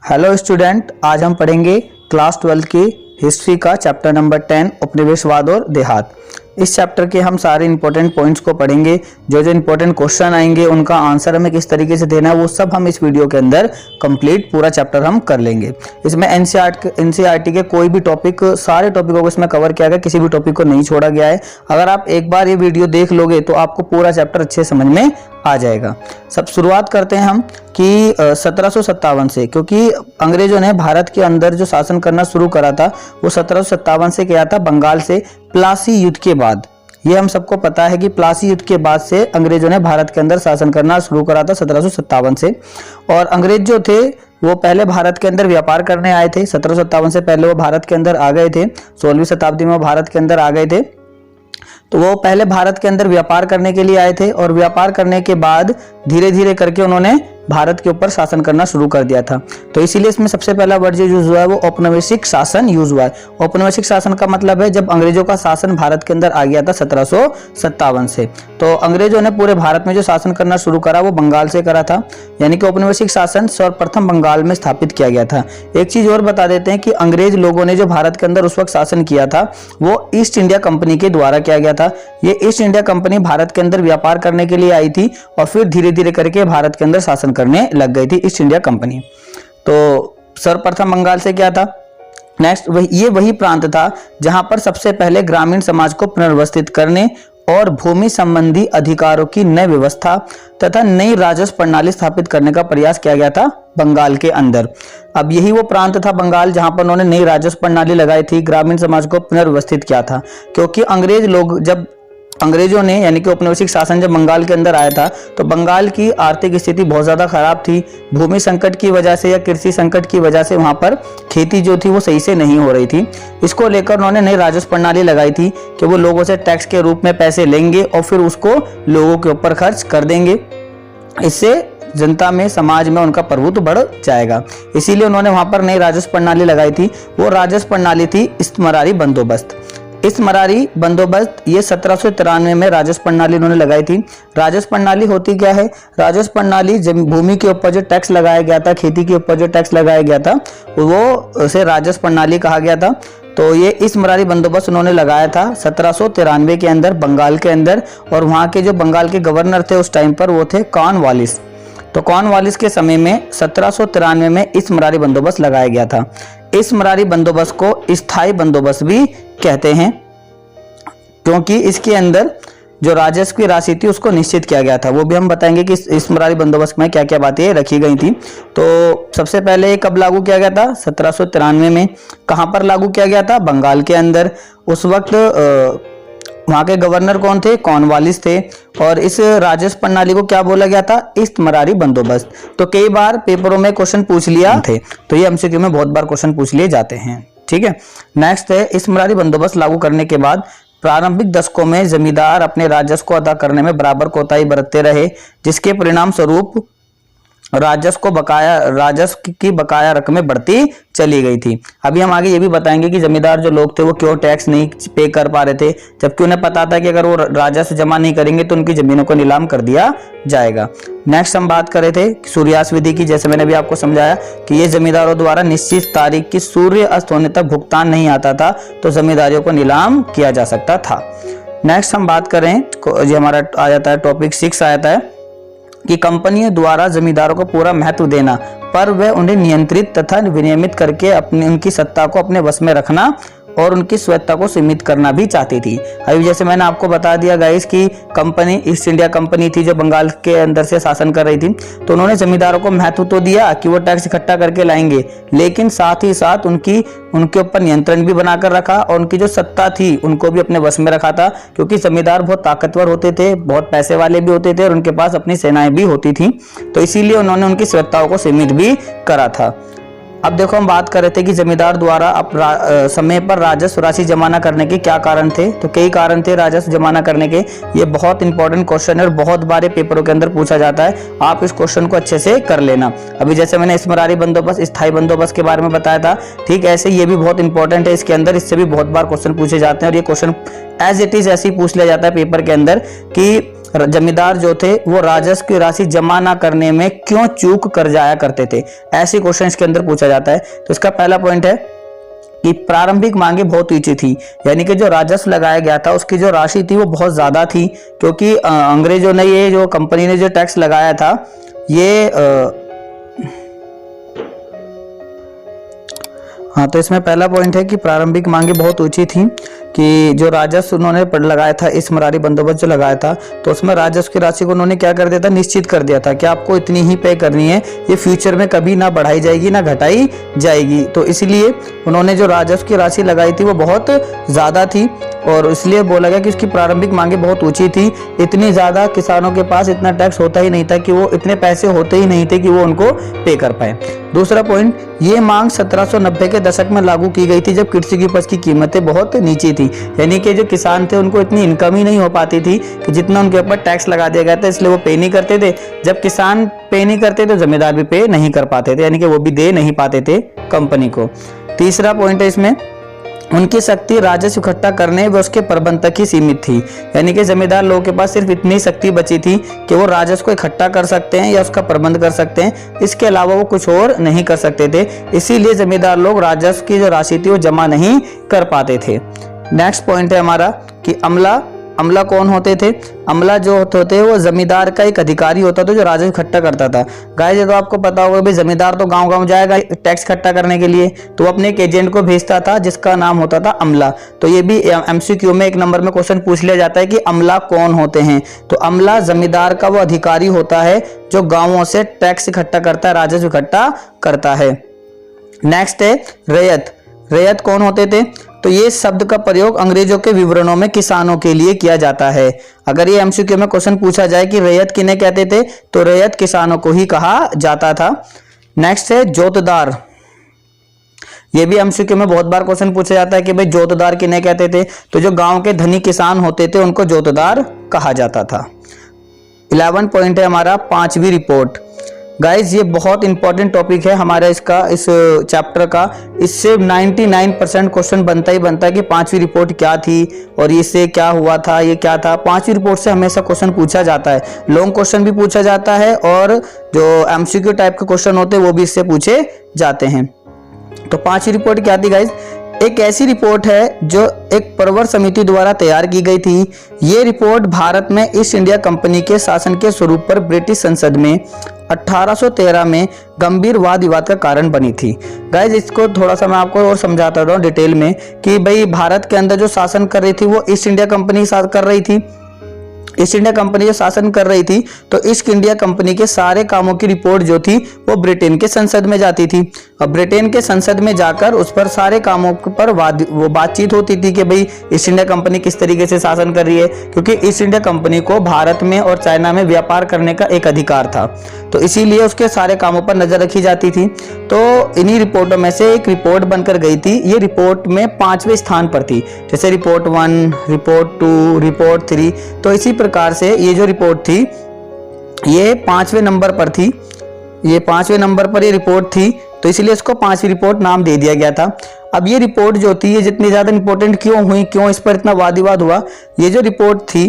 Hello student, आज हम पढ़ेंगे क्लास 12 की हिस्ट्री का चैप्टर नंबर 10 उपनिवेशवाद और देहात। इस चैप्टर के हम सारे इंपॉर्टेंट पॉइंट्स को पढ़ेंगे। जो जो इंपॉर्टेंट क्वेश्चन आएंगे उनका आंसर हमें किस तरीके से देना है वो सब हम इस वीडियो के अंदर कंप्लीट पूरा चैप्टर हम कर लेंगे। इसमें एनसीईआरटी के कोई भी टॉपिक, सारे टॉपिकों को इसमें कवर किया गया, किसी भी टॉपिक को नहीं छोड़ा गया है। अगर आप एक बार ये वीडियो देख लोगे तो आपको पूरा चैप्टर अच्छे समझ में आ जाएगा। सब शुरुआत करते हैं हम कि 1757 से, क्योंकि अंग्रेजों ने भारत के अंदर जो शासन करना शुरू करा था वो 1757 से किया था, बंगाल से प्लासी युद्ध के बाद। ये हम सबको पता है कि प्लासी युद्ध के बाद से अंग्रेजों ने भारत के अंदर शासन करना शुरू करा था 1757 से। और अंग्रेज जो थे वो पहले भारत के अंदर व्यापार करने आए थे। 1757 से पहले वो भारत के अंदर आ गए थे। 16वीं शताब्दी में वो भारत के अंदर आ गए थे। तो वो पहले भारत के अंदर व्यापार करने के लिए आए थे और व्यापार करने के बाद धीरे धीरे करके उन्होंने भारत के ऊपर शासन करना शुरू कर दिया था। तो इसीलिए इसमें सबसे पहला वर्ड जो यूज हुआ है वो औपनिवेशिक शासन यूज हुआ है। औपनिवेशिक शासन का मतलब है जब अंग्रेजों का शासन भारत के अंदर आ गया था 1757 से। तो अंग्रेजों ने पूरे भारत में जो शासन करना शुरू करा वो बंगाल से करा था, यानी कि औपनिवेशिक शासन सर्वप्रथम बंगाल में स्थापित किया गया था। एक चीज और बता देते हैं कि अंग्रेज लोगों ने जो भारत के अंदर उस वक्त शासन किया था वो ईस्ट इंडिया कंपनी के द्वारा किया गया था। ये ईस्ट इंडिया कंपनी भारत के अंदर व्यापार करने के लिए आई थी और फिर धीरे धीरे करके भारत के अंदर शासन करने लग गई थी ईस्ट इंडिया कंपनी। तो सर्वप्रथम बंगाल से क्या था। नेक्स्ट ये वही प्रांत था जहां पर सबसे पहले ग्रामीण समाज को पुनर्व्यवस्थित करने और भूमि संबंधी अधिकारों की नई व्यवस्था तथा नई राजस्व प्रणाली स्थापित करने का प्रयास किया गया था बंगाल के अंदर। अब यही वो प्रांत था बंगाल जहां पर उन्होंने नई राजस्व प्रणाली लगाई थी, ग्रामीण समाज को पुनर्व्यवस्थित किया था। क्योंकि अंग्रेजों ने यानी कि औपनिवेशिक शासन जब बंगाल के अंदर आया था तो बंगाल की आर्थिक स्थिति बहुत ज्यादा खराब थी। भूमि संकट की वजह से या कृषि संकट की वजह से वहां पर खेती जो थी वो सही से नहीं हो रही थी। इसको लेकर उन्होंने नई राजस्व प्रणाली लगाई थी कि वो लोगों से टैक्स के रूप में पैसे लेंगे और फिर उसको लोगों के ऊपर खर्च कर देंगे। इससे जनता में, समाज में उनका प्रभुत्व बढ़ जाएगा। इसीलिए उन्होंने वहां पर नई राजस्व प्रणाली लगाई थी। वो राजस्व प्रणाली थी इस्तेमारी बंदोबस्त। इस्तेमारी बंदोबस्त ये 1793 में राजस्व प्रणाली उन्होंने लगाई थी। राजस्व प्रणाली होती क्या है? राजस्व प्रणाली भूमि के ऊपर जो टैक्स लगाया गया था, खेती के ऊपर जो टैक्स लगाया गया था वो उसे राजस्व प्रणाली कहा गया था। तो ये इस्तेमारी बंदोबस्त उन्होंने लगाया था 1793 के अंदर बंगाल के अंदर। और वहां के जो बंगाल के गवर्नर थे उस टाइम पर वो थे कॉर्नवालिस। तो कॉर्नवालिस के समय में 1793 में इस्तेमारी बंदोबस्त लगाया गया था। इस्तेमारी बंदोबस्त को स्थायी बंदोबस्त भी कहते हैं क्योंकि इसके अंदर जो राजस्व की राशि थी उसको निश्चित किया गया था। वो भी हम बताएंगे कि इस्तेमारी बंदोबस्त में क्या क्या बातें रखी गई थी। तो सबसे पहले कब लागू किया गया था? 1793 में। कहां पर लागू किया गया था? बंगाल के अंदर। उस वक्त वहां के गवर्नर कौन थे? कॉर्नवालिस थे। और इस राजस्व प्रणाली को क्या बोला गया था? इस्तेमारी बंदोबस्त। तो कई बार पेपरों में क्वेश्चन पूछ लिया थे, तो ये एमसीक्यू में बहुत बार क्वेश्चन पूछ लिए जाते हैं। ठीक है। नेक्स्ट है इस्तेमारी बंदोबस्त लागू करने के बाद प्रारंभिक दशकों में जमींदार अपने राजस्व को अदा करने में बराबर कोताही बरतते रहे, जिसके परिणाम स्वरूप राजस्व की बकाया रकमें बढ़ती चली गई थी। अभी हम आगे ये भी बताएंगे कि जमींदार जो लोग थे वो क्यों टैक्स नहीं पे कर पा रहे थे, जबकि उन्हें पता था कि अगर वो राजस्व जमा नहीं करेंगे तो उनकी जमीनों को नीलाम कर दिया जाएगा। नेक्स्ट हम बात कर रहे थे सूर्यास्त विधि की। जैसे मैंने भी आपको समझाया कि ये जमींदारों द्वारा निश्चित तारीख की सूर्य अस्त होने तक भुगतान नहीं आता था तो जमींदारियों को नीलाम किया जा सकता था। नेक्स्ट हम बात करें, ये हमारा आ जाता है टॉपिक 6 आ जाता है कि कंपनियों द्वारा जमींदारों को पूरा महत्व देना, पर वह उन्हें नियंत्रित तथा विनियमित करके उनकी सत्ता को अपने वश में रखना और उनकी स्वायत्ता को सीमित करना भी चाहती थी। अभी जैसे मैंने आपको बता दिया गाइस कि कंपनी ईस्ट इंडिया कंपनी थी जो बंगाल के अंदर से शासन कर रही थी। तो उन्होंने जमींदारों को महत्व तो दिया कि वो टैक्स इकट्ठा करके लाएंगे, लेकिन साथ ही साथ उनके ऊपर नियंत्रण भी बनाकर रखा और उनकी जो सत्ता थी उनको भी अपने वश में रखा था। क्योंकि जमींदार बहुत ताकतवर होते थे, बहुत पैसे वाले भी होते थे और उनके पास अपनी सेनाएं भी होती थी। तो इसीलिए उन्होंने उनकी स्वायत्ताओं को सीमित भी करा था। अब देखो हम बात कर रहे थे कि जमींदार द्वारा समय पर राजस्व राशि जमा न करने के क्या कारण थे। तो कई कारण थे राजस्व जमा न करने के। ये बहुत इंपॉर्टेंट क्वेश्चन है और बहुत बार पेपरों के अंदर पूछा जाता है। आप इस क्वेश्चन को अच्छे से कर लेना। अभी जैसे मैंने इस्तेमारी बंदोबस्त, स्थायी बंदोबस्त के बारे में बताया था, ठीक ऐसे ये भी बहुत इंपॉर्टेंट है इसके अंदर। इससे भी बहुत बार क्वेश्चन पूछे जाते हैं और ये क्वेश्चन एज इट इज ऐसे ही पूछ लिया जाता है पेपर के अंदर कि जमींदार जो थे वो राजस्व की राशि जमा ना करने में क्यों चूक कर जाया करते थे। ऐसे क्वेश्चन इसके अंदर पूछा जाता है। तो इसका पहला पॉइंट है कि प्रारंभिक मांगे बहुत ऊंची थी, यानी कि जो राजस्व लगाया गया था उसकी जो राशि थी वो बहुत ज्यादा थी, क्योंकि अंग्रेजों ने, ये जो कंपनी ने जो टैक्स लगाया था ये हाँ, तो इसमें पहला पॉइंट है कि प्रारंभिक मांगे बहुत ऊंची थी, कि जो राजस्व उन्होंने लगाया था, इस मरारी बंदोबस्त जो लगाया था, तो उसमें राजस्व की राशि को उन्होंने क्या कर दिया था, निश्चित कर दिया था कि आपको इतनी ही पे करनी है, ये फ्यूचर में कभी ना बढ़ाई जाएगी ना घटाई जाएगी। तो इसलिए उन्होंने जो राजस्व की राशि लगाई थी वो बहुत ज़्यादा थी, और इसलिए बोला गया कि इसकी प्रारंभिक मांगे बहुत ऊंची थी। इतनी ज़्यादा किसानों के पास इतना टैक्स होता ही नहीं था, कि वो इतने पैसे होते ही नहीं थे कि वो उनको पे कर पाए। दूसरा पॉइंट, ये मांग 1790 के दशक में लागू की गई थी, जब कृषि की उपज की कीमतें बहुत नीची थी, यानी कि जो किसान थे उनको इतनी इनकम ही नहीं हो पाती थी कि जितना उनके ऊपर टैक्स लगा दिया गया था, इसलिए वो पे नहीं करते थे। जब किसान पे नहीं करते तो जमींदार भी पे नहीं कर पाते थे, यानी कि वो भी दे नहीं पाते थे कंपनी को। तीसरा पॉइंट है इसमें, उनकी शक्ति राजस्व इकट्ठा करने व उसके प्रबंध तक ही सीमित थी, यानी कि जमींदार लोगों के पास सिर्फ इतनी शक्ति बची थी कि वो राजस्व को इकट्ठा कर सकते हैं या उसका प्रबंध कर सकते हैं, इसके अलावा वो कुछ और नहीं कर सकते थे। इसीलिए जमींदार लोग राजस्व की जो राशि थी वो जमा नहीं कर पाते थे। नेक्स्ट पॉइंट है हमारा कि अमला कौन होते थे। अमला जो होते थे वो जमींदार का एक अधिकारी होता था जो राजस्व इकट्ठा करता था। गाइस, ये तो आपको पता होगा भाई, जमींदार तो गांव गांव जाएगा टैक्स इकट्ठा करने के लिए, तो वो अपने एक एजेंट को भेजता था जिसका नाम होता था अमला। तो ये भी एमसीक्यू में 1 नंबर में क्वेश्चन पूछ लिया जाता है कि अमला कौन होते हैं। तो अमला जमींदार का वो अधिकारी होता है जो गांवों से टैक्स इकट्ठा करता है, राजस्व इकट्ठा करता है। नेक्स्ट है रैयत। रैयत कौन होते थे, तो ये शब्द का प्रयोग अंग्रेजों के विवरणों में किसानों के लिए किया जाता है। अगर ये एमसीक्यू में क्वेश्चन पूछा जाए कि रैयत किन्हें कहते थे, तो रैयत किसानों को ही कहा जाता था। नेक्स्ट है जोतदार। ये भी एमसीक्यू में बहुत बार क्वेश्चन पूछा जाता है कि भाई जोतदार किन्हें कहते थे, तो जो गांव के धनी किसान होते थे उनको जोतदार कहा जाता था। 11 पॉइंट है हमारा 5वीं रिपोर्ट। गाइज, ये बहुत इंपॉर्टेंट टॉपिक है हमारा इस चैप्टर का। इससे 99% क्वेश्चन बनता ही बनता है कि 5वीं रिपोर्ट क्या थी और इससे क्या हुआ था, ये क्या था। 5वीं रिपोर्ट से हमेशा क्वेश्चन पूछा जाता है, लॉन्ग क्वेश्चन भी पूछा जाता है और जो एमसीक्यू टाइप के क्वेश्चन होते हैं वो भी इससे पूछे जाते हैं। तो 5वीं रिपोर्ट क्या थी गाइज, एक ऐसी रिपोर्ट है जो एक परवर समिति द्वारा तैयार की गई थी। ये रिपोर्ट भारत में ईस्ट इंडिया कंपनी के शासन के स्वरूप पर ब्रिटिश संसद में 1813 में गंभीर वाद विवाद का कारण बनी थी। गाइज, इसको थोड़ा सा मैं आपको और समझाता हूँ डिटेल में कि भाई भारत के अंदर जो शासन कर रही थी वो ईस्ट इंडिया कंपनी कर रही थी। ईस्ट इंडिया कंपनी जो शासन कर रही थी, तो ईस्ट इंडिया कंपनी के सारे कामों की रिपोर्ट जो थी वो ब्रिटेन के संसद में जाती थी। और ब्रिटेन के संसद में जाकर उस पर सारे कामों पर वो बातचीत होती थी कि भाई ईस्ट इंडिया कंपनी किस तरीके से शासन कर रही है, क्योंकि ईस्ट इंडिया कंपनी को भारत में और चाइना में व्यापार करने का एक अधिकार था, तो इसीलिए उसके सारे कामों पर नजर रखी जाती थी। तो इन्हीं रिपोर्टों में से एक रिपोर्ट बनकर गई थी। ये रिपोर्ट में 5वें स्थान पर थी, जैसे रिपोर्ट 1, रिपोर्ट 2, रिपोर्ट 3। तो इसी प्रकार से ये जो रिपोर्ट थी ये 5वें नंबर पर थी। ये 5वें नंबर पर ये रिपोर्ट थी, तो इसलिए इसको 5वीं रिपोर्ट नाम दे दिया गया था। अब ये रिपोर्ट जो थी ये जितनी ज्यादा इंपॉर्टेंट क्यों हुई, क्यों इस पर इतना वाद विवाद हुआ, ये जो रिपोर्ट थी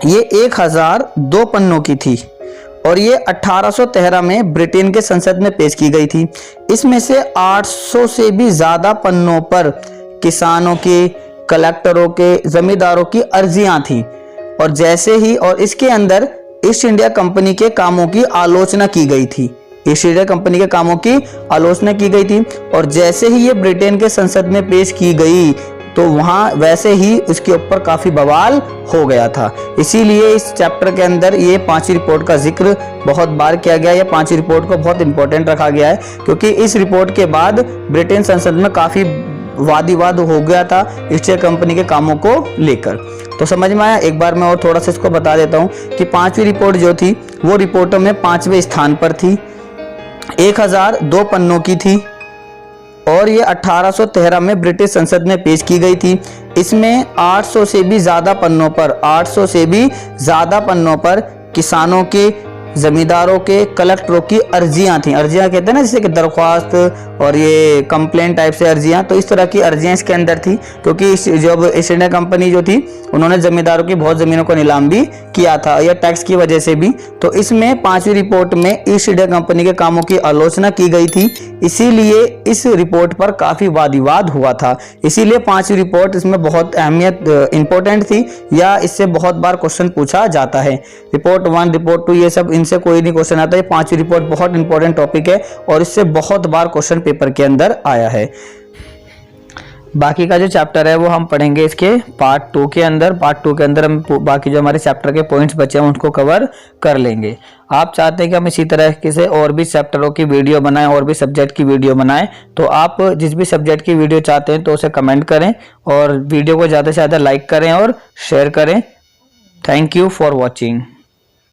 ये 1002 पन्नों की थी और ये 1813 में ब्रिटेन के संसद में पेश की गई थी। इसमें से 800 से भी ज्यादा पन्नों पर किसानों के, कलेक्टरों के, जमींदारों की अर्जियां थी और जैसे ही और इसके अंदर ईस्ट इंडिया कंपनी के कामों की आलोचना की गई थी। ईस्ट इंडिया कंपनी के कामों की आलोचना की गई थी और जैसे ही ये ब्रिटेन के संसद में पेश की गई तो वहां वैसे ही उसके ऊपर काफी बवाल हो गया था। इसीलिए इस चैप्टर के अंदर ये 5वीं रिपोर्ट का जिक्र बहुत बार किया गया। ये 5वीं रिपोर्ट को बहुत इंपॉर्टेंट रखा गया है क्योंकि इस रिपोर्ट के बाद ब्रिटेन संसद में काफी वाद विवाद हो गया था ईस्ट इंडिया कंपनी के कामों को लेकर। तो समझ में आया। एक बार मैं और थोड़ा सा इसको बता देता हूँ कि 5वीं रिपोर्ट जो थी वो रिपोर्टों में 5वें स्थान पर थी, 1002 पन्नों की थी और ये 1813 में ब्रिटिश संसद में पेश की गई थी। इसमें 800 से भी ज्यादा पन्नों पर किसानों के, जमींदारों के कलेक्टरों की अर्जियां थी। अर्जियां कहते हैं ना, जैसे कि दरख्वास्त और ये कंप्लेंट टाइप से अर्जियां, तो इस तरह की अर्जियां इसके अंदर थी, क्योंकि जब ईस्ट इंडिया कंपनी जो थी उन्होंने जमींदारों की बहुत जमीनों को नीलाम भी किया था, या टैक्स की वजह से भी। तो इसमें 5वीं रिपोर्ट में ईस्ट इंडिया कंपनी के कामों की आलोचना की गई थी, इसीलिए इस रिपोर्ट पर काफी वाद विवाद हुआ था। इसीलिए 5वीं रिपोर्ट इसमें बहुत अहमियत इंपॉर्टेंट थी, या इससे बहुत बार क्वेश्चन पूछा जाता है। रिपोर्ट 1, रिपोर्ट 2 ये सब इनसे कोई नहीं क्वेश्चन आता है। 5वीं रिपोर्ट बहुत इंपॉर्टेंट टॉपिक है और इससे बहुत बार क्वेश्चन पेपर के अंदर आया है। बाकी का जो चैप्टर है वो हम पढ़ेंगे इसके पार्ट 2 के अंदर। पार्ट 2 के अंदर हम बाकी जो हमारे चैप्टर के पॉइंट्स बचे हैं उनको कवर कर लेंगे। आप चाहते हैं कि हम इसी तरह से और भी चैप्टरों की वीडियो बनाएं और भी सब्जेक्ट की वीडियो बनाएं, तो आप जिस भी सब्जेक्ट की वीडियो चाहते हैं तो उसे कमेंट करें और वीडियो को ज़्यादा से ज़्यादा लाइक करें और शेयर करें। Thank you for watching.